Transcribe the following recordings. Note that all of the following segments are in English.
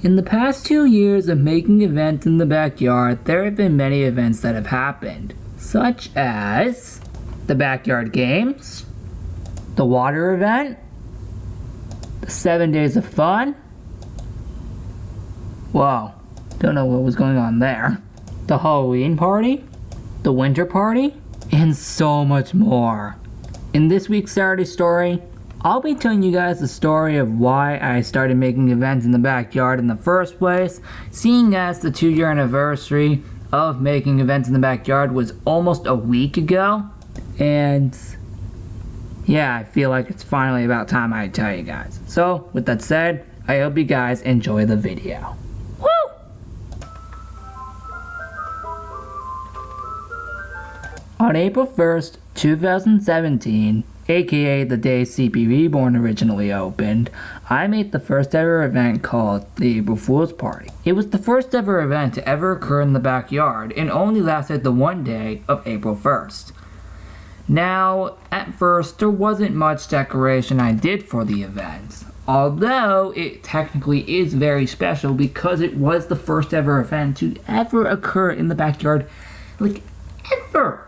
In the past 2 years of making events in the backyard, there have been many events that have happened, such as the backyard games, the water event, the 7 days of fun. Whoa, don't know what was going on there. The Halloween party, the winter party, and so much more. In this week's Saturday story, I'll be telling you guys the story of why I started making events in the backyard in the first place, seeing as the 2-year anniversary of making events in the backyard was almost a week ago. And yeah, I feel like it's finally about time I tell you guys. So, with that said, I hope you guys enjoy the video. On April 1st, 2017, aka the day CP Reborn originally opened, I made the first ever event called the April Fool's Party. It was the first ever event to ever occur in the backyard and only lasted the one day of April 1st. Now, at first, there wasn't much decoration I did for the event, although it technically is very special because it was the first ever event to ever occur in the backyard, like, ever.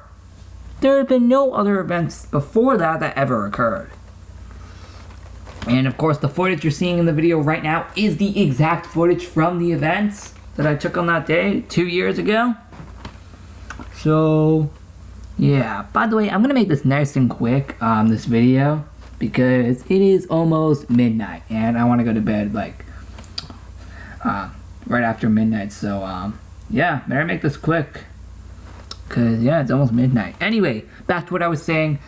There have been no other events before that ever occurred. And of course, the footage you're seeing in the video right now is the exact footage from the events that I took on that day 2 years ago. So, yeah. By the way, I'm gonna make this nice and quick, this video, because it is almost midnight and I want to go to bed like right after midnight. So, yeah, better make this quick. Because, yeah, it's almost midnight. Anyway, back to what I was saying.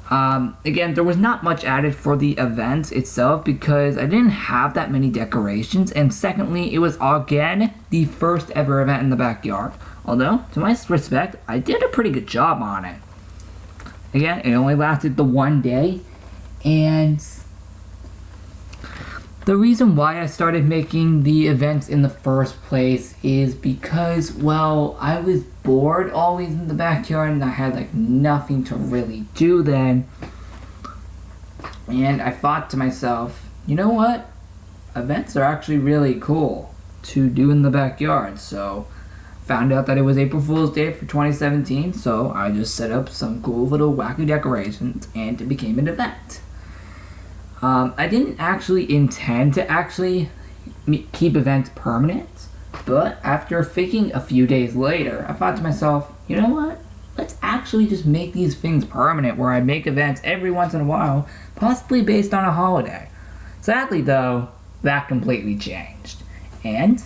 Again, there was not much added for the event itself because I didn't have that many decorations. And secondly, it was, again, the first ever event in the backyard. Although, to my respect, I did a pretty good job on it. Again, it only lasted the one day. And the reason why I started making the events in the first place is because, well, I was bored always in the backyard and I had like nothing to really do then. And I thought to myself, you know what? Events are actually really cool to do in the backyard. So found out that it was April Fool's Day for 2017, so I just set up some cool little wacky decorations and it became an event. I didn't actually intend to keep events permanent, but after thinking a few days later, I thought to myself, you know what? Let's actually just make these things permanent where I make events every once in a while, possibly based on a holiday. Sadly though, that completely changed. And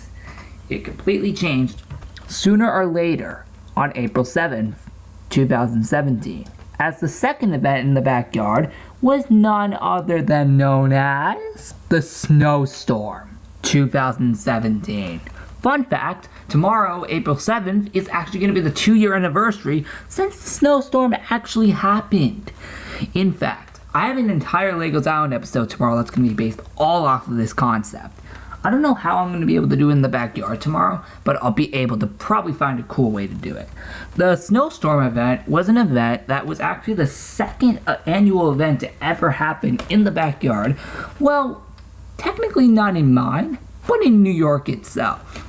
it completely changed sooner or later on April 7th, 2017. As the second event in the backyard was none other than known as the Snowstorm 2017. Fun fact, tomorrow, April 7th, is actually going to be the 2-year anniversary since the snowstorm actually happened. In fact, I have an entire Legos Island episode tomorrow that's going to be based all off of this concept. I don't know how I'm going to be able to do it in the backyard tomorrow, but I'll be able to probably find a cool way to do it. The Snowstorm event was an event that was actually the second annual event to ever happen in the backyard. Well, technically not in mine, but in New York itself.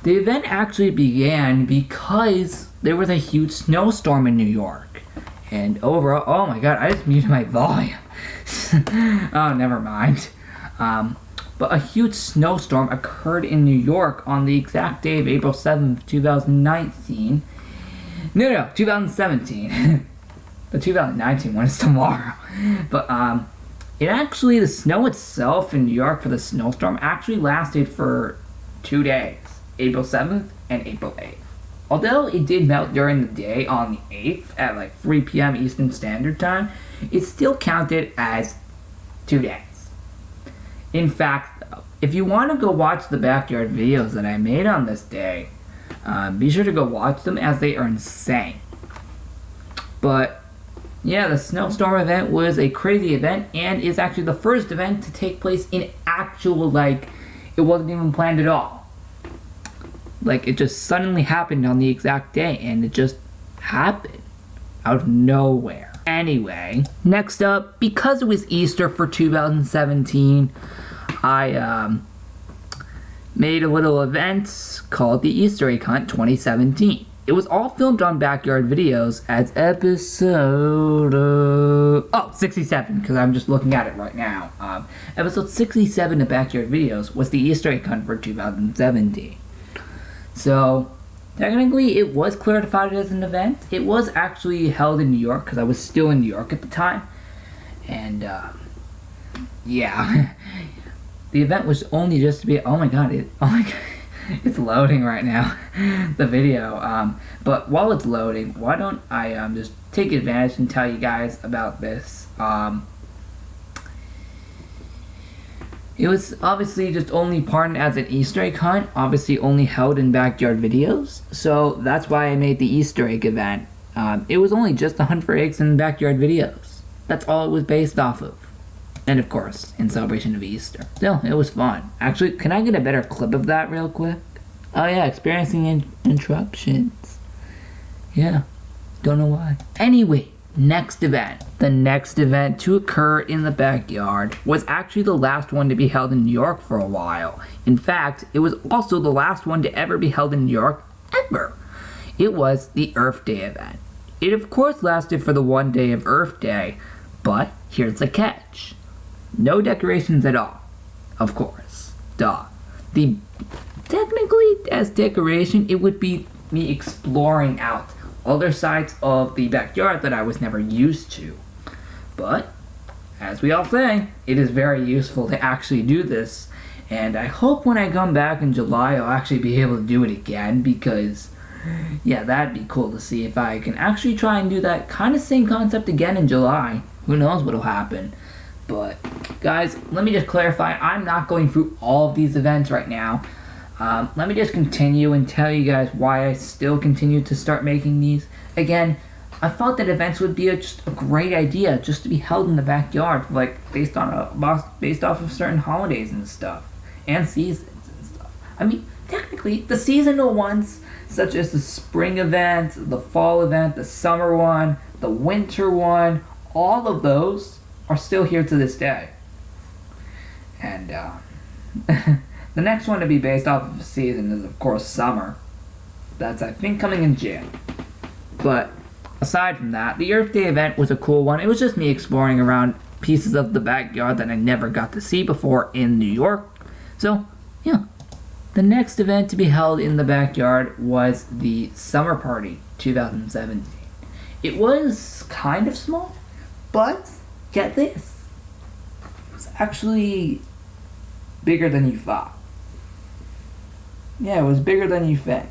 The event actually began because there was a huge snowstorm in New York. And overall, oh my god, I just muted my volume. Oh, never mind. But a huge snowstorm occurred in New York on the exact day of April 7th, 2019. No, 2017. The 2019 one is tomorrow. But, the snow itself in New York for the snowstorm actually lasted for 2 days. April 7th and April 8th. Although it did melt during the day on the 8th at like 3 p.m. Eastern Standard Time, it still counted as 2 days. In fact, if you want to go watch the backyard videos that I made on this day, be sure to go watch them as they are insane. But yeah, the snowstorm event was a crazy event and is actually the first event to take place in actual, like, it wasn't even planned at all. Like, it just suddenly happened on the exact day and it just happened out of nowhere. Anyway, next up, because it was Easter for 2017, I made a little event called the Easter Egg Hunt 2017. It was all filmed on Backyard Videos as episode 67, because I'm just looking at it right now. Episode 67 of Backyard Videos was the Easter Egg Hunt for 2017. So, technically, it was clarified as an event. It was actually held in New York, because I was still in New York at the time. And, yeah. The event was only just to be... Oh my god, it's loading right now, the video. But while it's loading, why don't I just take advantage and tell you guys about this. It was obviously just only partnered as an Easter egg hunt, obviously only held in Backyard Videos, so that's why I made the Easter egg event. It was only just a hunt for eggs in Backyard Videos. That's all it was based off of. And of course, in celebration of Easter. Still, it was fun. Actually, can I get a better clip of that real quick? Oh yeah, experiencing interruptions. Yeah, don't know why. Anyway, next event. The next event to occur in the backyard was actually the last one to be held in New York for a while. In fact, it was also the last one to ever be held in New York, ever. It was the Earth Day event. It of course lasted for the one day of Earth Day, but here's the catch. No decorations at all. Of course. Duh. Technically, as decoration, it would be me exploring out other sides of the backyard that I was never used to. But, as we all say, it is very useful to actually do this. And I hope when I come back in July, I'll actually be able to do it again, because, yeah, that'd be cool to see if I can actually try and do that kind of same concept again in July. Who knows what'll happen. But, guys, let me just clarify, I'm not going through all of these events right now. Let me just continue and tell you guys why I still continue to start making these. Again, I thought that events would be just a great idea, just to be held in the backyard, like, based off of certain holidays and stuff, and seasons and stuff. I mean, technically, the seasonal ones, such as the spring event, the fall event, the summer one, the winter one, all of those are still here to this day. And the next one to be based off of the season is, of course, summer. That's, I think, coming in June. But aside from that, the Earth Day event was a cool one. It was just me exploring around pieces of the backyard that I never got to see before in New York. So, yeah. The next event to be held in the backyard was the Summer Party 2017. It was kind of small, but get this, it was actually bigger than you thought. Yeah, it was bigger than you think.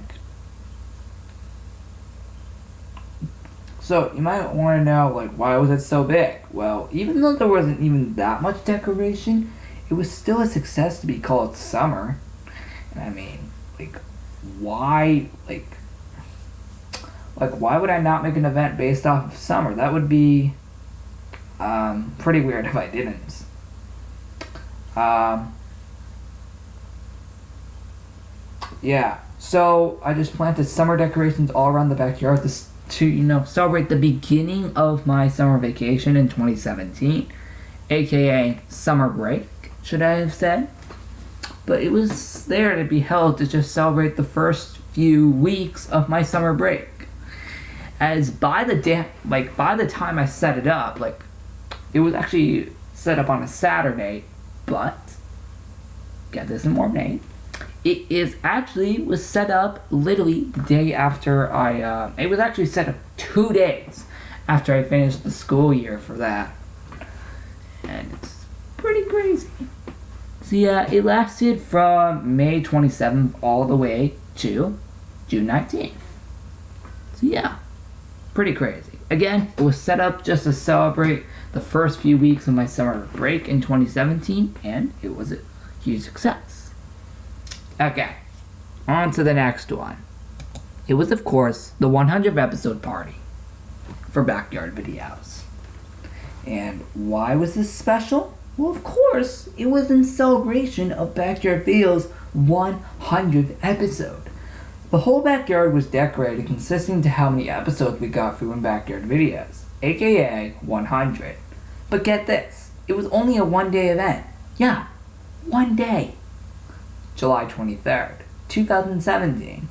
So, you might want to know, like, why was it so big? Well, even though there wasn't even that much decoration, it was still a success to be called summer. And I mean, why would I not make an event based off of summer? That would be pretty weird if I didn't. Yeah, so I just planted summer decorations all around the backyard to celebrate the beginning of my summer vacation in 2017, aka summer break, should I have said. But it was there to be held to just celebrate the first few weeks of my summer break. As by the time I set it up, it was actually set up on a Saturday, but get this in more name. It was set up literally the day after it was actually set up 2 days after I finished the school year for that. And it's pretty crazy. So yeah, it lasted from May 27th all the way to June 19th. So yeah, pretty crazy. Again, it was set up just to celebrate the first few weeks of my summer break in 2017, and it was a huge success. Okay, on to the next one. It was, of course, the 100th episode party for Backyard Videos. And why was this special? Well, of course, it was in celebration of Backyard Videos' 100th episode. The whole backyard was decorated consisting to how many episodes we got through in Backyard Videos, aka 100. But get this, it was only a one-day event. Yeah, one day. July 23rd, 2017.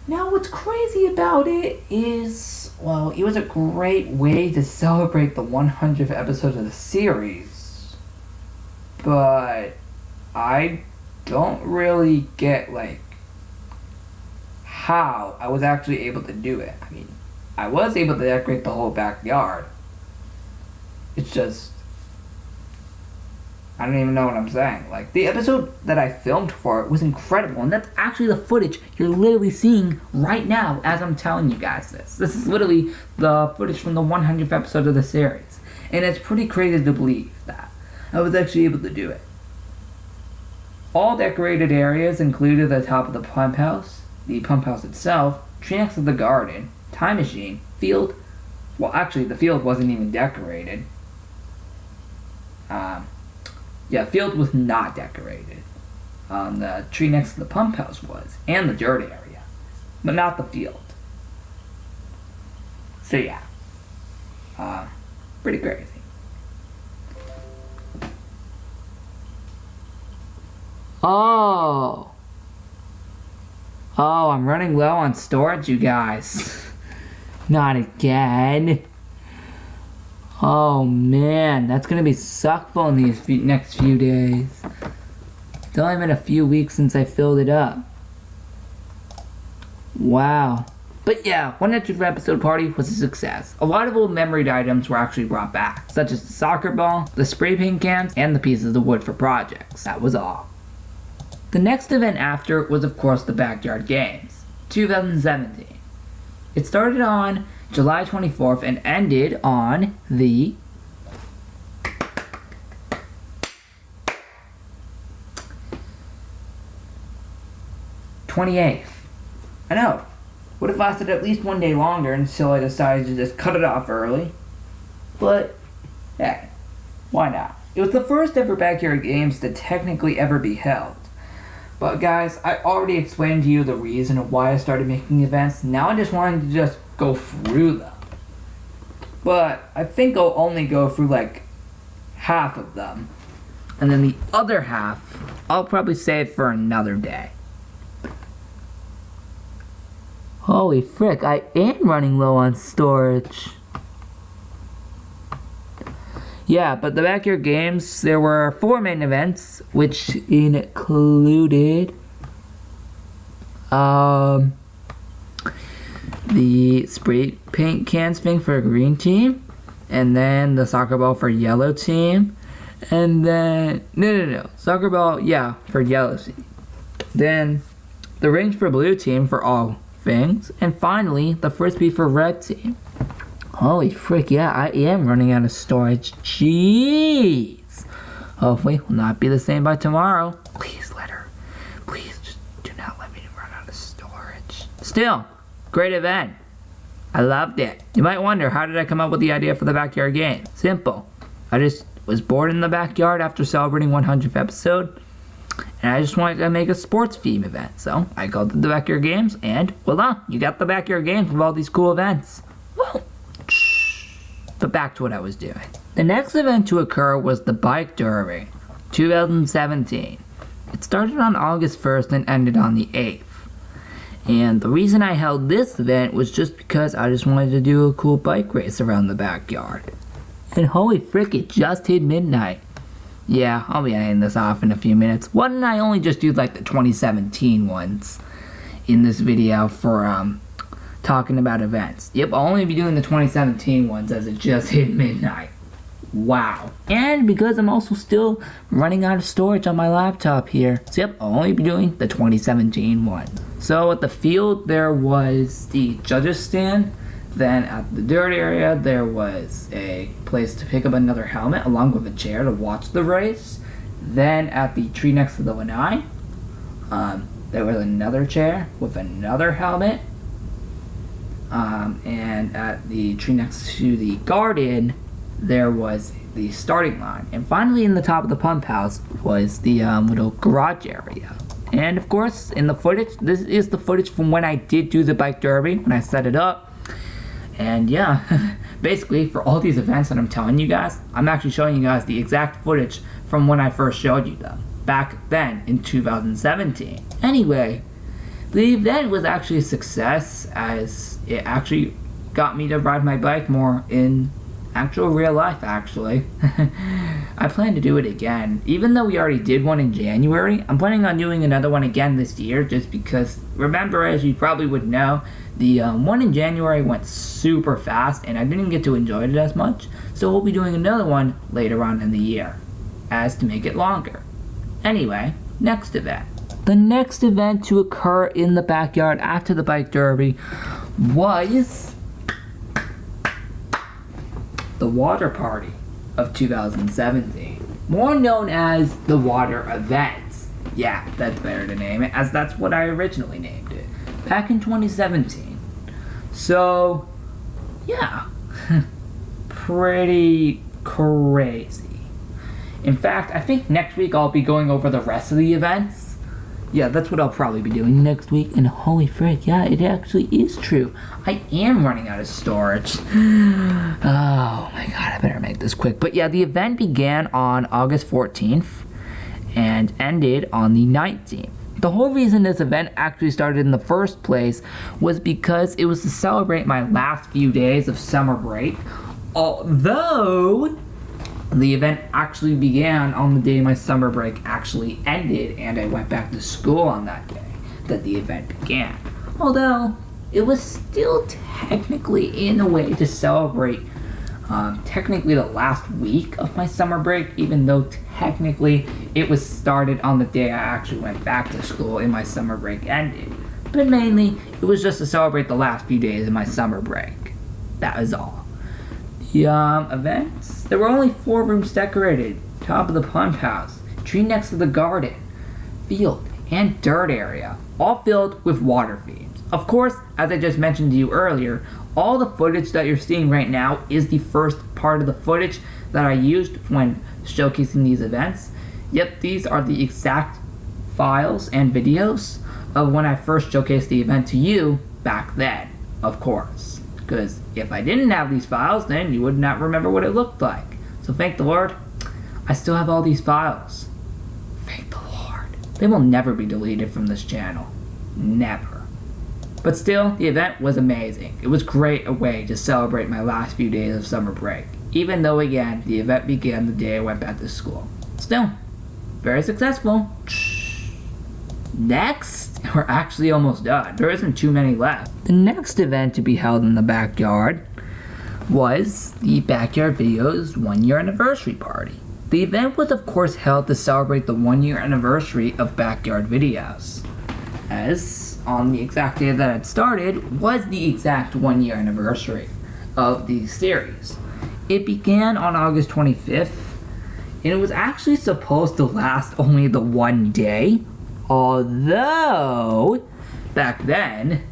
Now what's crazy about it is, well, it was a great way to celebrate the 100th episode of the series. But I don't really get, like, how I was actually able to do it. I mean, I was able to decorate the whole backyard. It's just, I don't even know what I'm saying. Like, the episode that I filmed for it was incredible, and that's actually the footage you're literally seeing right now as I'm telling you guys this. This is literally the footage from the 100th episode of the series. And it's pretty crazy to believe that I was actually able to do it. All decorated areas included the top of the pump house, the pump house itself, tree next to the garden, time machine, field. Well, actually, the field wasn't even decorated. Yeah, field was not decorated. The tree next to the pump house was, and the dirt area, but not the field. So yeah, pretty crazy. Oh, I'm running low on storage, you guys. Not again. Oh man, that's gonna be suckful in these next few days. It's only been a few weeks since I filled it up. Wow. But yeah, 100th episode party was a success. A lot of old memory items were actually brought back, such as the soccer ball, the spray paint cans, and the pieces of wood for projects. That was all. The next event after was of course the Backyard Games, 2017. It started on July 24th and ended on the '28th. I know. Would have lasted at least one day longer until I decided to just cut it off early. But, hey, why not? It was the first ever Backyard Games to technically ever be held. But guys, I already explained to you the reason of why I started making events. Now I just wanted to just go through them. But I think I'll only go through like half of them. And then the other half, I'll probably save for another day. Holy frick, I am running low on storage. Yeah, but the Backyard Games, there were 4 main events, which included the spray paint cans thing for green team, and then the soccer ball for yellow team, and then no, soccer ball, yeah, for yellow team. Then the rings for blue team for all things, and finally the frisbee for red team. Holy frick, yeah, I am running out of storage. Jeez. Hopefully, will not be the same by tomorrow. Please, letter. Please, just do not let me run out of storage. Still, great event. I loved it. You might wonder, how did I come up with the idea for the Backyard Game? Simple. I just was bored in the backyard after celebrating 100th episode, and I just wanted to make a sports theme event. So, I called it the Backyard Games, and voila, you got the Backyard Games with all these cool events. Whoa. But back to what I was doing. The next event to occur was the Bike Derby, 2017. It started on August 1st and ended on the 8th. And the reason I held this event was just because I just wanted to do a cool bike race around the backyard. And holy frick, it just hit midnight. Yeah, I'll be ending this off in a few minutes. Why didn't I only just do like the 2017 ones in this video for talking about events? Yep, I'll only be doing the 2017 ones as it just hit midnight. Wow. And because I'm also still running out of storage on my laptop here, so yep, I'll only be doing the 2017 one. So at the field there was the judges stand, then at the dirt area there was a place to pick up another helmet along with a chair to watch the race. Then at the tree next to the lanai, there was another chair with another helmet. And at the tree next to the garden, there was the starting line. And finally in the top of the pump house was the little garage area. And of course, in the footage, this is the footage from when I did do the bike derby, when I set it up. And yeah, basically for all these events that I'm telling you guys, I'm actually showing you guys the exact footage from when I first showed you them, back then in 2017. Anyway, the event was actually a success, as it actually got me to ride my bike more in actual real life, actually. I plan to do it again. Even though we already did one in January, I'm planning on doing another one again this year, just because, remember, as you probably would know, the one in January went super fast and I didn't get to enjoy it as much, so we'll be doing another one later on in the year, as to make it longer. Anyway, next event. The next event to occur in the backyard after the bike derby was the water party of 2017, more known as the water event. Yeah, that's better to name it, as that's what I originally named it back in 2017. So yeah, pretty crazy. In fact, I think next week I'll be going over the rest of the events. Yeah, that's what I'll probably be doing next week. And holy frick, yeah, it actually is true. I am running out of storage. Oh my god, I better make this quick. But yeah, the event began on August 14th and ended on the 19th. The whole reason this event actually started in the first place was because it was to celebrate my last few days of summer break. Although the event actually began on the day my summer break actually ended, and I went back to school on that day that the event began. Although, it was still technically in a way to celebrate technically the last week of my summer break, even though technically it was started on the day I actually went back to school and my summer break ended. But mainly, it was just to celebrate the last few days of my summer break. That was all. The events, there were only 4 rooms decorated: top of the pump house, tree next to the garden, field, and dirt area, all filled with water feeds. Of course, as I just mentioned to you earlier, all the footage that you're seeing right now is the first part of the footage that I used when showcasing these events. Yet these are the exact files and videos of when I first showcased the event to you back then, of course. Because if I didn't have these files, then you would not remember what it looked like. So thank the Lord, I still have all these files. Thank the Lord. They will never be deleted from this channel. Never. But still, the event was amazing. It was great a way to celebrate my last few days of summer break. Even though, again, the event began the day I went back to school. Still, very successful. Next, we're actually almost done. There isn't too many left. The next event to be held in the backyard was the Backyard Videos 1-year anniversary party. The event was of course held to celebrate the 1-year anniversary of Backyard Videos, as on the exact day that it started was the exact 1-year anniversary of the series. It began on August 25th, and it was actually supposed to last only the one day. Although, back then,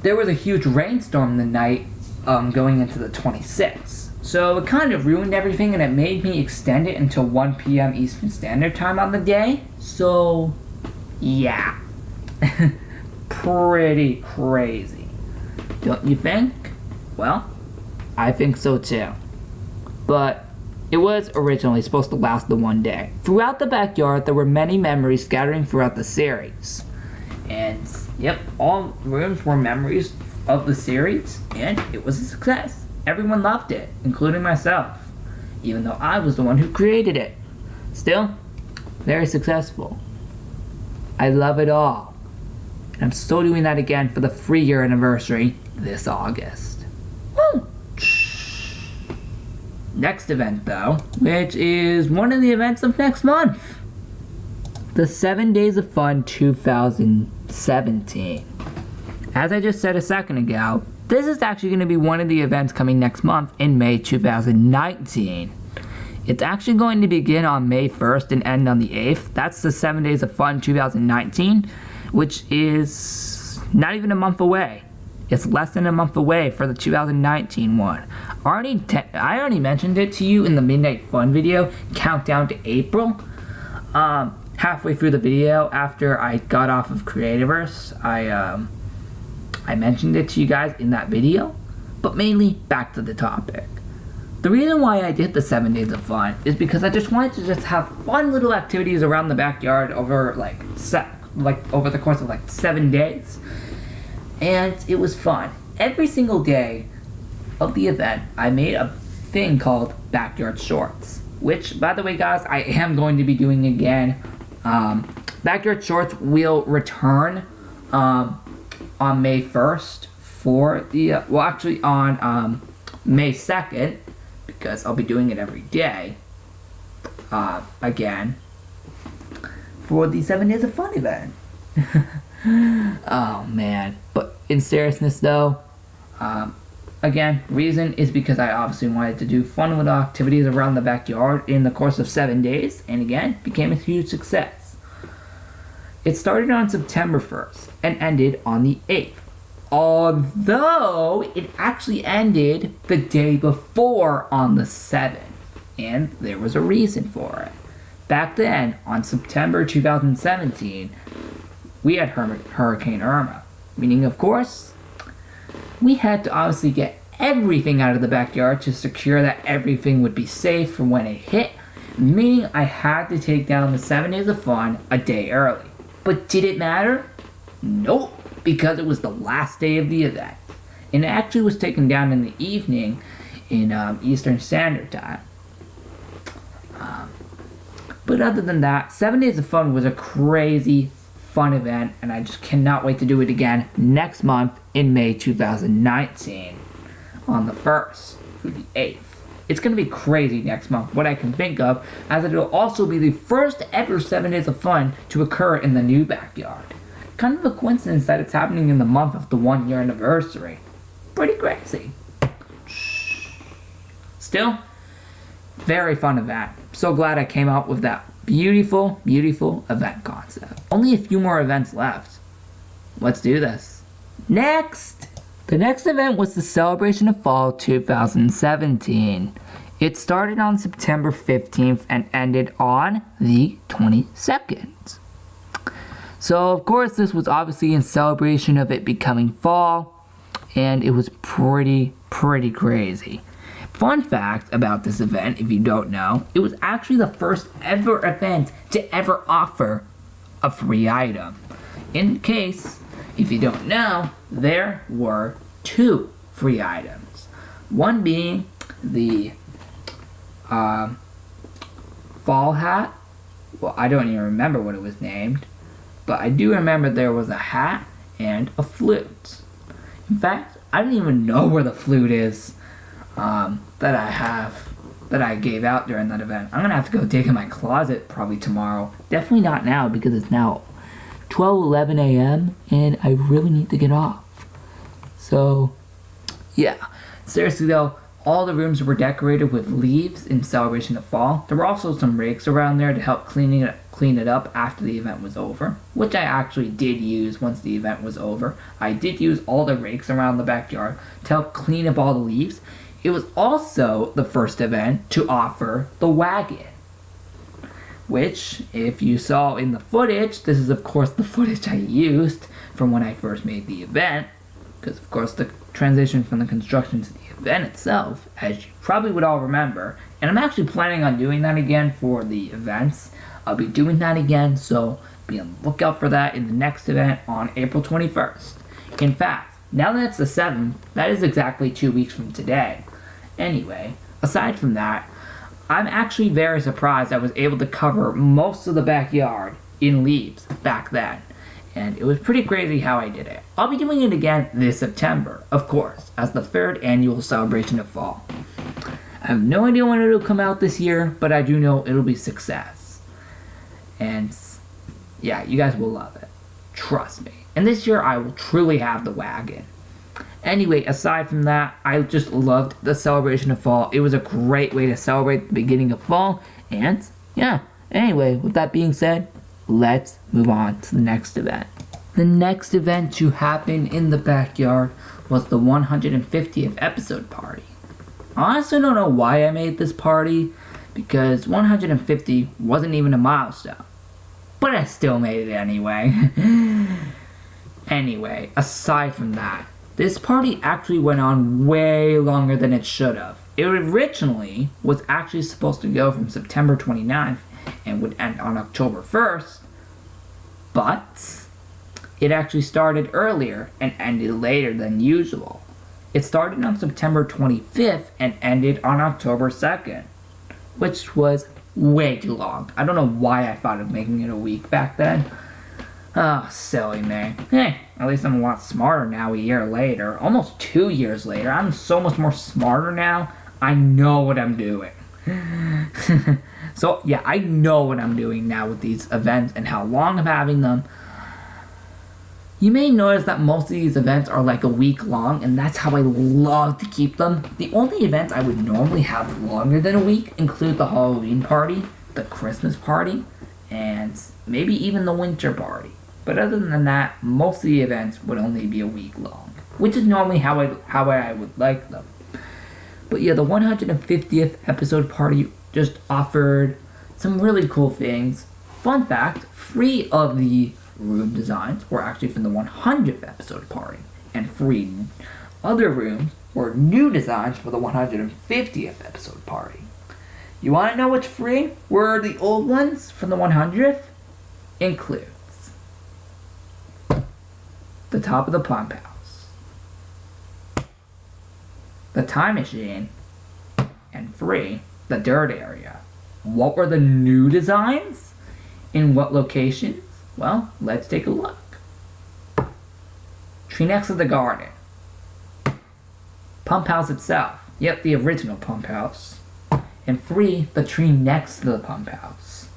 there was a huge rainstorm the night going into the 26th. So it kind of ruined everything, and it made me extend it until 1 p.m. Eastern Standard Time on the day. So, yeah. Pretty crazy. Don't you think? Well, I think so too. But it was originally supposed to last the one day. Throughout the backyard, there were many memories scattering throughout the series. And, yep, all rooms were memories of the series, and it was a success. Everyone loved it, including myself, even though I was the one who created it. Still, very successful. I love it all. And I'm still doing that again for the 3-year anniversary this August. Woo! Next event, though, which is one of the events of next month. The 7 Days of Fun 2017. As I just said a second ago, this is actually going to be one of the events coming next month in May 2019. It's actually going to begin on May 1st and end on the 8th. That's the 7 Days of Fun 2019, which is not even a month away. It's less than a month away for the 2019 one. I already mentioned it to you in the Midnight Fun video, Countdown to April. Halfway through the video, after I got off of Creativerse, I mentioned it to you guys in that video. But mainly, back to the topic. The reason why I did the 7 days of fun is because I just wanted to just have fun little activities around the backyard over over the course of 7 days. And it was fun. Every single day of the event, I made a thing called Backyard Shorts, which, by the way, guys, I am going to be doing again. Backyard Shorts will return on May 1st for the, on May 2nd, because I'll be doing it every day, again, for the 7 Days of Fun event. Oh, man. But in seriousness, though, again, reason is because I obviously wanted to do fun little activities around the backyard in the course of 7 days, and again, became a huge success. It started on September 1st and ended on the 8th. Although it actually ended the day before on the 7th, and there was a reason for it. Back then, on September 2017, we had Hurricane Irma, meaning, of course, we had to obviously get everything out of the backyard to secure that everything would be safe for when it hit, meaning I had to take down the 7 Days of Fun a day early. But did it matter? Nope, because it was the last day of the event. And it actually was taken down in the evening in Eastern Standard Time. But other than that, 7 Days of Fun was a crazy, fun event, and I just cannot wait to do it again next month in May 2019 on the 1st through the 8th. It's going to be crazy next month, what I can think of, as it will also be the first ever 7 Days of Fun to occur in the new backyard. Kind of a coincidence that it's happening in the month of the 1-year anniversary. Pretty crazy. Still, very fun event. So glad I came up with that beautiful, beautiful event concept. Only a few more events left. Let's do this. Next! The next event was the Celebration of Fall 2017. It started on September 15th and ended on the 22nd. So, of course, this was obviously in celebration of it becoming fall, and it was pretty crazy. Fun fact about this event, if you don't know, it was actually the first ever event to ever offer a free item. In case, if you don't know, there were 2 free items. One being the fall hat. Well, I don't even remember what it was named, but I do remember there was a hat and a flute. In fact, I don't even know where the flute is that I gave out during that event. I'm gonna have to go dig in my closet probably tomorrow. Definitely not now, because it's now 12:11 a.m. and I really need to get off. So, yeah. Seriously though, all the rooms were decorated with leaves in celebration of fall. There were also some rakes around there to help clean it up after the event was over, which I actually did use once the event was over. I did use all the rakes around the backyard to help clean up all the leaves. It was also the first event to offer the wagon, which, if you saw in the footage, this is of course the footage I used from when I first made the event, because of course the transition from the construction to the event itself, as you probably would all remember, and I'm actually planning on doing that again for the events. I'll be doing that again, so be on the lookout for that in the next event on April 21st. In fact, now that it's the 7th, that is exactly 2 weeks from today. Anyway, aside from that, I'm actually very surprised I was able to cover most of the backyard in leaves back then. And it was pretty crazy how I did it. I'll be doing it again this September, of course, as the 3rd annual Celebration of Fall. I have no idea when it'll come out this year, but I do know it'll be a success. And yeah, you guys will love it. Trust me. And this year I will truly have the wagon. Anyway, aside from that, I just loved the Celebration of Fall. It was a great way to celebrate the beginning of fall. And yeah, anyway, with that being said, let's move on to the next event. The next event to happen in the backyard was the 150th episode party. I honestly don't know why I made this party, because 150 wasn't even a milestone. But I still made it anyway. Anyway, aside from that, this party actually went on way longer than it should have. It originally was actually supposed to go from September 29th and would end on October 1st, but it actually started earlier and ended later than usual. It started on September 25th and ended on October 2nd, which was way too long. I don't know why I thought of making it a week back then. Oh, silly me. Hey, at least I'm a lot smarter now a year later. Almost 2 years later. I'm so much more smarter now. I know what I'm doing. So, yeah, I know what I'm doing now with these events and how long I'm having them. You may notice that most of these events are like a week long, and that's how I love to keep them. The only events I would normally have longer than a week include the Halloween party, the Christmas party, and maybe even the winter party. But other than that, most of the events would only be a week long, which is normally how I would like them. But yeah, the 150th episode party just offered some really cool things. Fun fact, 3 of the room designs were actually from the 100th episode party, and 3 other rooms were new designs for the 150th episode party. You want to know which 3 were the old ones from the 100th? Includes the top of the pump house, the time machine, and 3, the dirt area. What were the new designs? In what locations? Well, let's take a look. Tree next to the garden. Pump house itself. Yep, the original pump house. And 3, the tree next to the pump house,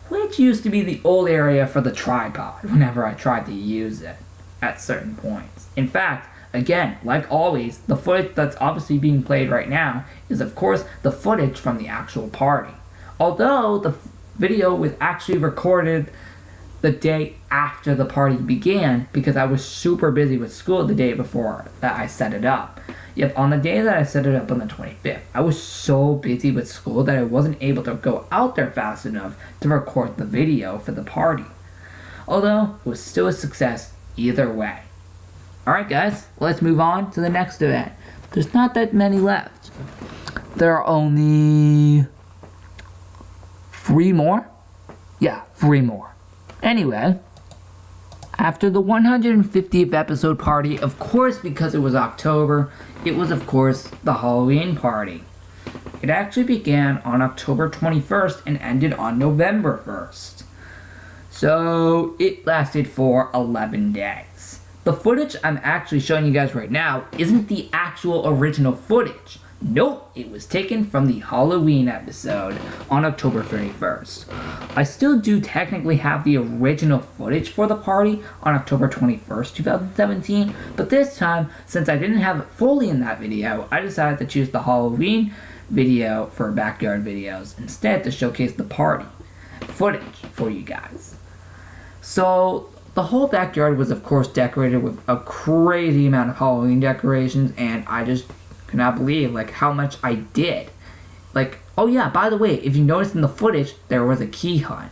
which used to be the old area for the tripod whenever I tried to use it at certain points. In fact, again, like always, the footage that's obviously being played right now is of course the footage from the actual party. Although the video was actually recorded the day after the party began because I was super busy with school the day before that I set it up. Yep, on the day that I set it up on the 25th, I was so busy with school that I wasn't able to go out there fast enough to record the video for the party. Although, it was still a success either way. Alright guys, let's move on to the next event. There's not that many left. There are only 3 more? Yeah, 3 more. Anyway, after the 150th episode party, of course because it was October, it was of course the Halloween party. It actually began on October 21st and ended on November 1st. So it lasted for 11 days. The footage I'm actually showing you guys right now isn't the actual original footage. Nope, it was taken from the Halloween episode on October 31st. I still do technically have the original footage for the party on October 21st, 2017, but this time, since I didn't have it fully in that video, I decided to choose the Halloween video for backyard videos instead to showcase the party footage for you guys. So, the whole backyard was of course decorated with a crazy amount of Halloween decorations, and I just cannot believe how much I did. Oh yeah, by the way, if you noticed in the footage, there was a key hunt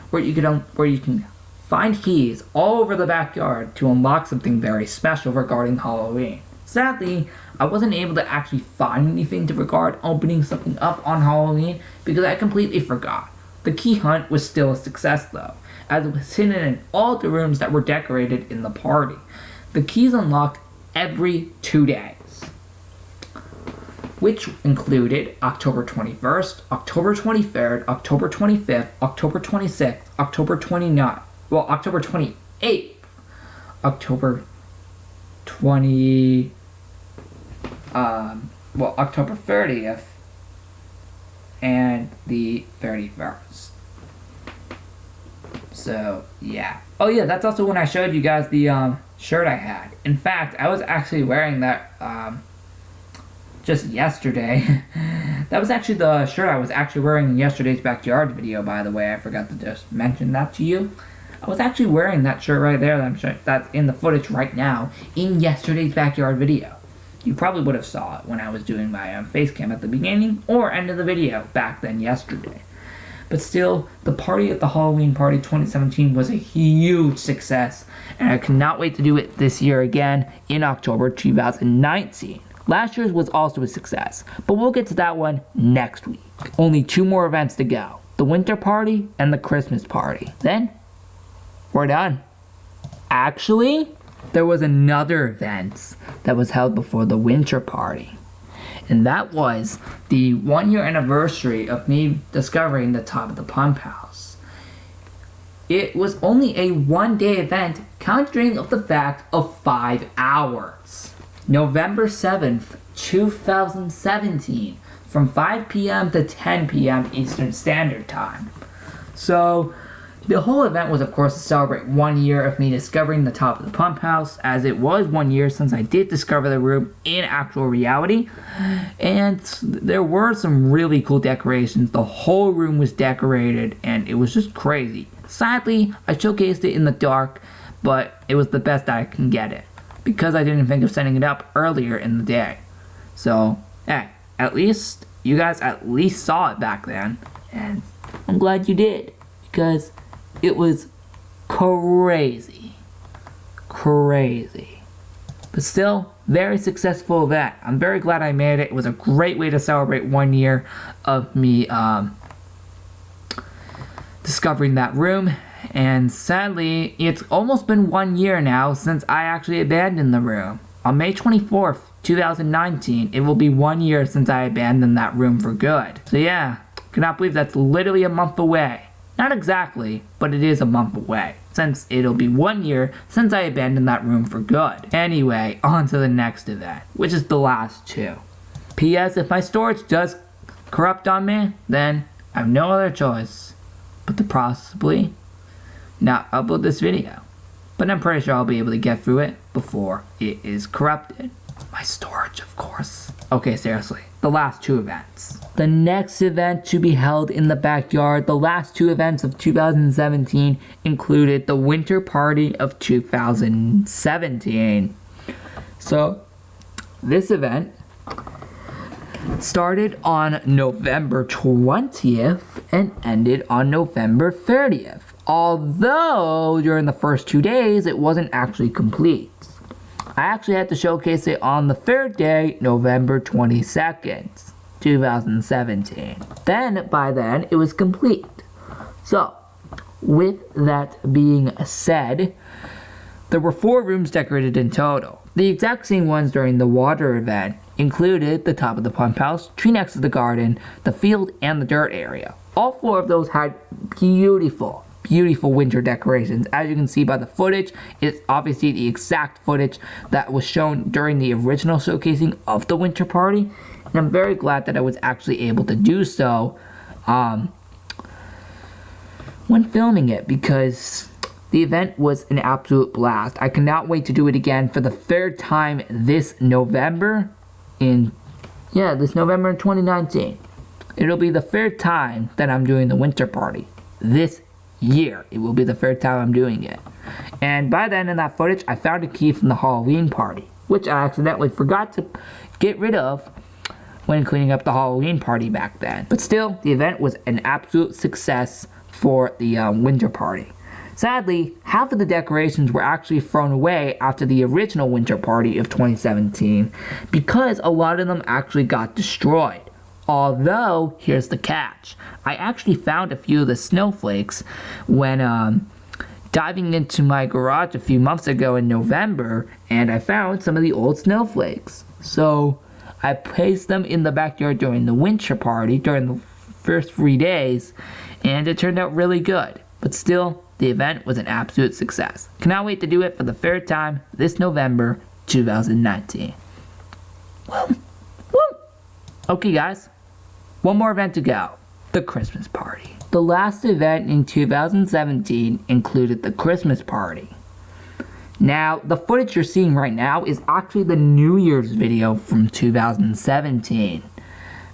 where you can find keys all over the backyard to unlock something very special regarding Halloween. Sadly, I wasn't able to actually find anything to regard opening something up on Halloween because I completely forgot. The key hunt was still a success though, as it was hidden in all the rooms that were decorated in the party. The keys unlocked every 2 days, which included October 21st, October 23rd, October 25th, October 26th, October 29th, October 28th, October 30th, and the 31st. So, yeah. Oh yeah, that's also when I showed you guys the shirt I had. In fact, I was actually wearing that just yesterday. That was actually the shirt I was actually wearing in yesterday's backyard video, by the way. I forgot to just mention that to you. I was actually wearing that shirt right there that's in the footage right now in yesterday's backyard video. You probably would have saw it when I was doing my face cam at the beginning or end of the video back then yesterday. But still, the party at the Halloween Party 2017 was a huge success, and I cannot wait to do it this year again in October 2019. Last year's was also a success, but we'll get to that one next week. Only 2 more events to go. The winter party and the Christmas party. Then, we're done. Actually, there was another event that was held before the winter party. And that was the 1-year anniversary of me discovering the top of the pump house. It was only a 1-day event counting of the fact of 5 hours. November 7th, 2017, from 5 p.m. to 10 p.m. Eastern Standard Time. So, the whole event was, of course, to celebrate 1 year of me discovering the top of the pump house, as it was 1 year since I did discover the room in actual reality. And there were some really cool decorations. The whole room was decorated, and it was just crazy. Sadly, I showcased it in the dark, but it was the best I can get it, because I didn't think of setting it up earlier in the day. So, hey, at least you guys at least saw it back then, and I'm glad you did, because it was crazy. But still, very successful event. I'm very glad I made it. It was a great way to celebrate 1 year of me discovering that room. And sadly, it's almost been 1 year now since I actually abandoned the room. On May 24th, 2019, it will be 1 year since I abandoned that room for good. So yeah, cannot believe that's literally a month away. Not exactly, but it is a month away, since it'll be 1 year since I abandoned that room for good. Anyway, on to the next event, which is the last 2. P.S. If my storage does corrupt on me, then I have no other choice but to possibly not upload this video. But I'm pretty sure I'll be able to get through it before it is corrupted. My storage, of course. Okay, seriously, the last 2 events. The next event to be held in the backyard, the last 2 events of 2017 included the winter party of 2017. So, this event started on November 20th and ended on November 30th. Although, during the first 2 days, it wasn't actually complete. I actually had to showcase it on the 3rd day, November 22nd, 2017. By then, it was complete. So, with that being said, there were 4 rooms decorated in total. The exact same ones during the water event included the top of the pump house, tree next to the garden, the field, and the dirt area. All 4 of those had beautiful winter decorations. As you can see by the footage, it's obviously the exact footage that was shown during the original showcasing of the winter party, and I'm very glad that I was actually able to do so when filming it, because the event was an absolute blast. I cannot wait to do it again for the 3rd time this November in 2019. It'll be the 3rd time that I'm doing the winter party this year. It will be the 3rd time I'm doing it. And by then in that footage, I found a key from the Halloween party, which I accidentally forgot to get rid of when cleaning up the Halloween party back then. But still, the event was an absolute success for the winter party. Sadly, half of the decorations were actually thrown away after the original winter party of 2017 because a lot of them actually got destroyed. Although, here's the catch. I actually found a few of the snowflakes when diving into my garage a few months ago in November, and I found some of the old snowflakes. So, I placed them in the backyard during the winter party, during the first 3 days, and it turned out really good. But still, the event was an absolute success. Cannot wait to do it for the 3rd time this November 2019. Woo! Okay guys, 1 more event to go, the Christmas party. The last event in 2017 included the Christmas party. Now, the footage you're seeing right now is actually the New Year's video from 2017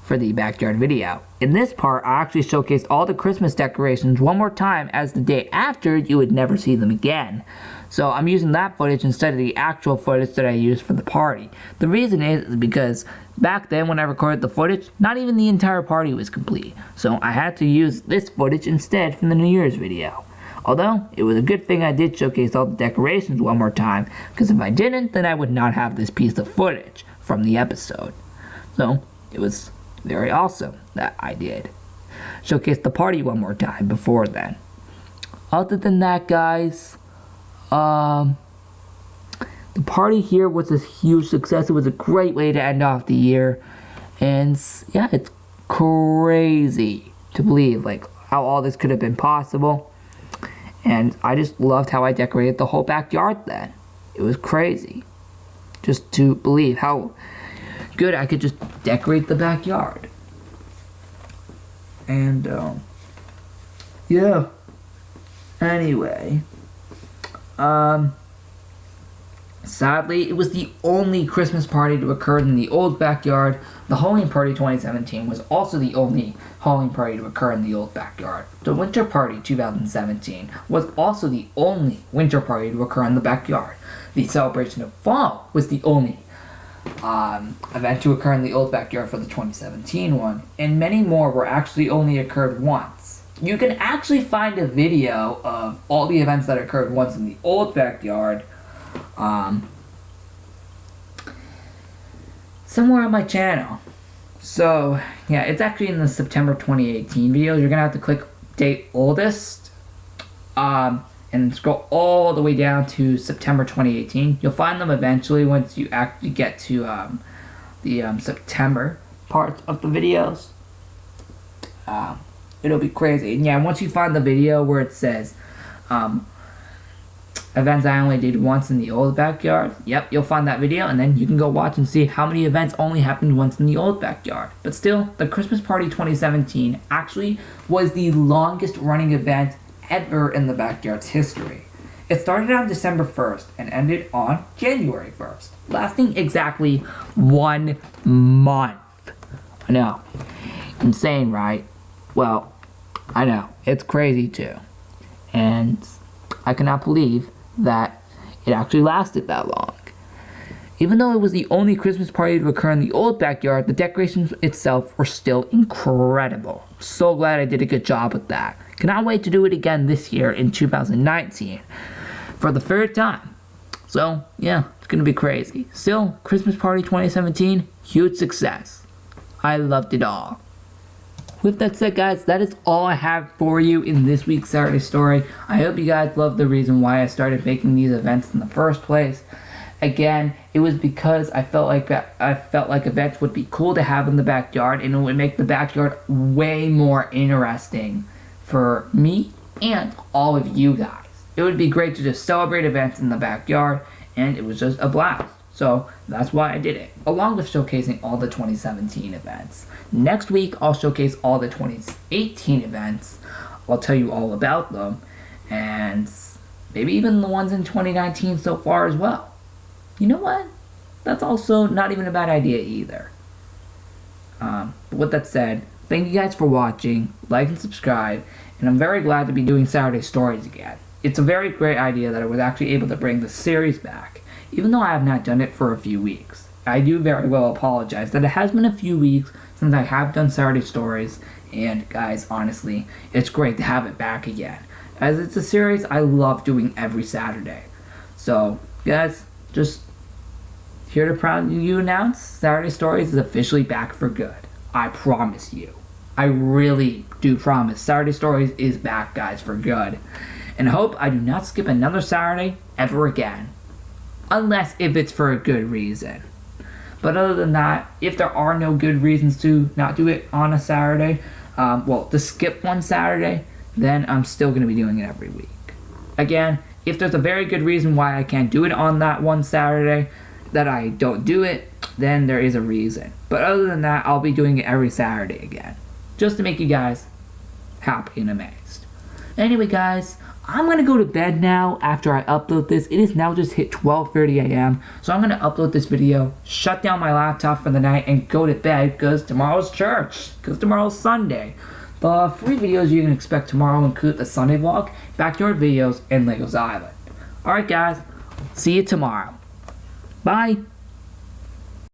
for the backyard video. In this part, I actually showcased all the Christmas decorations 1 more time, as the day after you would never see them again. So I'm using that footage instead of the actual footage that I used for the party. The reason is because back then when I recorded the footage, not even the entire party was complete. So I had to use this footage instead from the New Year's video. Although, it was a good thing I did showcase all the decorations 1 more time, because if I didn't, then I would not have this piece of footage from the episode. So it was very awesome that I did showcase the party one more time before then. Other than that, guys, the party here was a huge success. It was a great way to end off the year. And yeah, it's crazy to believe like how all this could have been possible. And I just loved how I decorated the whole backyard then. It was crazy just to believe how good I could just decorate the backyard. And yeah, anyway, sadly, it was the only Christmas party to occur in the old backyard. The Halloween Party 2017 was also the only Halloween party to occur in the old backyard. The Winter Party 2017 was also the only winter party to occur in the backyard. The Celebration of Fall was the only event to occur in the old backyard for the 2017 one, and many more were actually only occurred once. You can actually find a video of all the events that occurred once in the old backyard somewhere on my channel. So yeah, it's actually in the September 2018 videos. You're gonna have to click date oldest and scroll all the way down to September 2018. You'll find them eventually once you actually get to the September part of the videos. It'll be crazy. And yeah, once you find the video where it says events I only did once in the old backyard, yep, you'll find that video, and then you can go watch and see how many events only happened once in the old backyard. But still, the Christmas Party 2017 actually was the longest running event ever in the backyard's history. It started on December 1st and ended on January 1st, lasting exactly 1 month. I know. Insane, right? Well, I know. It's crazy too. And I cannot believe that it actually lasted that long. Even though it was the only Christmas party to occur in the old backyard, the decorations itself were still incredible. So glad I did a good job with that. Cannot wait to do it again this year in 2019 for the third time. So yeah, it's gonna be crazy. Still, Christmas Party 2017, huge success. I loved it all. With that said, guys, that is all I have for you in this week's Saturday Story. I hope you guys love the reason why I started making these events in the first place. Again, it was because I felt like events would be cool to have in the backyard, and it would make the backyard way more interesting for me and all of you guys. It would be great to just celebrate events in the backyard, and it was just a blast. So that's why I did it, along with showcasing all the 2017 events. Next week, I'll showcase all the 2018 events. I'll tell you all about them, and maybe even the ones in 2019 so far as well. You know what? That's also not even a bad idea either. But with that said, thank you guys for watching, like and subscribe, and I'm very glad to be doing Saturday Stories again. It's a very great idea that I was actually able to bring the series back, even though I have not done it for a few weeks. I do very well apologize that it has been a few weeks since I have done Saturday Stories, and guys, honestly, it's great to have it back again, as it's a series I love doing every Saturday. So, guys, just here to proudly announce Saturday Stories is officially back for good. I promise you. I really do promise Saturday Stories is back, guys, for good. And I hope I do not skip another Saturday ever again. Unless if it's for a good reason. But other than that, if there are no good reasons to not do it on a Saturday, to skip one Saturday, then I'm still going to be doing it every week. Again, if there's a very good reason why I can't do it on that one Saturday, that I don't do it, then there is a reason. But other than that, I'll be doing it every Saturday again, just to make you guys happy and amazed. Anyway, guys, I'm going to go to bed now after I upload this. It is now just hit 12:30 a.m. So I'm going to upload this video, shut down my laptop for the night, and go to bed because tomorrow's church. Because tomorrow's Sunday. The free videos you can expect tomorrow include the Sunday vlog, backyard videos, and Legos Island. Alright guys, see you tomorrow. Bye.